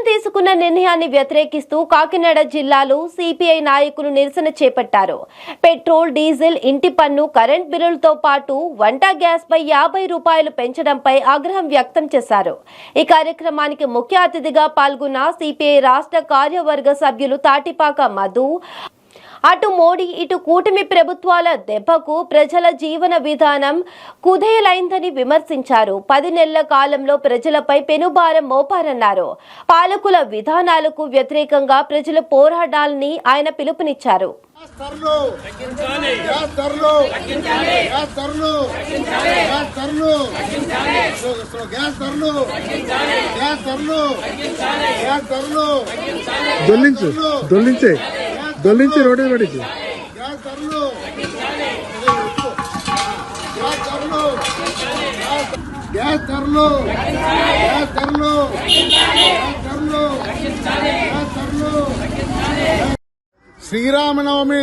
తీసుకున్న నిర్ణయాన్ని వ్యతిరేకిస్తూ కాకినాడ జిల్లాలో సిపిఐ నాయకులు నిరసన చేపట్టారు. పెట్రోల్, డీజిల్, ఇంటి పన్ను, కరెంట్ బిల్లులతో పాటు వంట గ్యాస్ పై 50 రూపాయలు పెంచడంపై ఆగ్రహం వ్యక్తం చేశారు. ఈ కార్యక్రమానికి ముఖ్య అతిథిగా పాల్గొన్న సిపిఐ రాష్ట్ర కార్యవర్గ సభ్యులు తాటిపాక మధు, అటు మోడీ ఇటు కూటమి ప్రభుత్వాల దెబ్బకు ప్రజల జీవన విధానం కుదేలైందని విమర్శించారు. 10 నెలల కాలంలో ప్రజలపై పెనుభారం మోపారన్నారు. పాలకుల విధానాలకు వ్యతిరేకంగా ప్రజలు పోరాడాలని ఆయన పిలుపునిచ్చారు. దొల్లించి రోడ్డు పడింది. శ్రీరామనవమి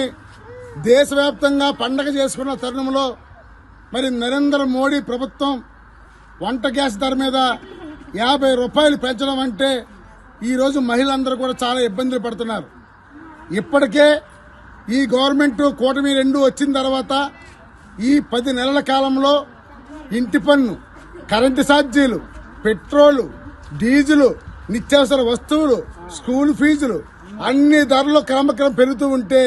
దేశవ్యాప్తంగా పండగ చేసుకున్న తరుణంలో మరి నరేంద్ర మోడీ ప్రభుత్వం వంట గ్యాస్ ధర మీద 50 రూపాయలు పెంచడం అంటే ఈరోజు మహిళలందరూ కూడా చాలా ఇబ్బందులు పడుతున్నారు. ఇప్పటికే ఈ గవర్నమెంట్ కూటమి 2 వచ్చిన తర్వాత ఈ 10 నెలల కాలంలో ఇంటి పన్ను, కరెంటు ఛార్జీలు, పెట్రోలు, డీజిల్, నిత్యావసర వస్తువులు, స్కూల్ ఫీజులు అన్ని ధరలు క్రమక్రమం పెరుగుతూ ఉంటే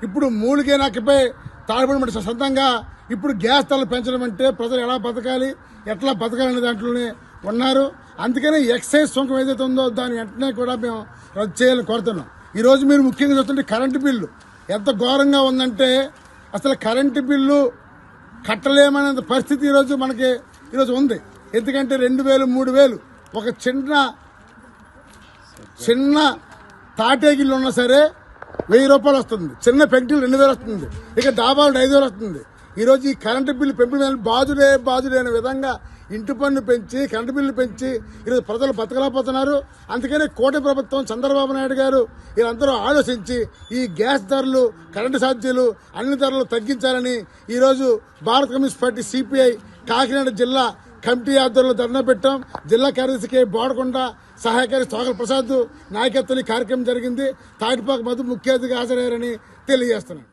ఇప్పుడు మూలిగే నాకపై తాడుబడి సొంతంగా ఇప్పుడు గ్యాస్ ధరలు పెంచడం అంటే ప్రజలు ఎలా బతకాలి, ఎట్లా బతకాలనే దాంట్లోనే ఉన్నారు. అందుకని ఎక్సైజ్ సుంకం ఏదైతే ఉందో దాని వెంటనే కూడా మేము రద్దు చేయాలని కోరుతున్నాం. ఈరోజు మీరు ముఖ్యంగా చూస్తుంటే కరెంటు బిల్లు ఎంత ఘోరంగా ఉందంటే అసలు కరెంటు బిల్లు కట్టలేమనే పరిస్థితి ఈరోజు మనకి ఉంది. ఎందుకంటే 2000, 3000 ఒక చిన్న తాటేగిల్లు ఉన్నా సరే 1000 రూపాయలు వస్తుంది. చిన్న పెంకులు 2000 వస్తుంది. ఇక డాబాలు 5000 వస్తుంది. ఈరోజు ఈ కరెంటు బిల్లు పెంపు బాజులే అనే విధంగా ఇంటి పన్ను పెంచి కరెంటు బిల్లు పెంచి ఈరోజు ప్రజలు బతకలేకపోతున్నారు. అందుకనే కూటమి ప్రభుత్వం చంద్రబాబు నాయుడు గారు వీళ్ళందరూ ఆలోచించి ఈ గ్యాస్ ధరలు, కరెంటు ఛార్జీలు అన్ని ధరలు తగ్గించాలని ఈరోజు భారత కమ్యూనిస్ట్ పార్టీ సిపిఐ కాకినాడ జిల్లా కమిటీ ఆధ్వర్యంలో ధర్నా పెట్టాం. జిల్లా కార్యదర్శికి బోడకొండ, సహాయకారి సోగల ప్రసాద్ నాయకత్వంలో కార్యక్రమం జరిగింది. తాటిపాక మధు ముఖ్య అతిథిగా హాజరయ్యారని తెలియజేస్తున్నాను.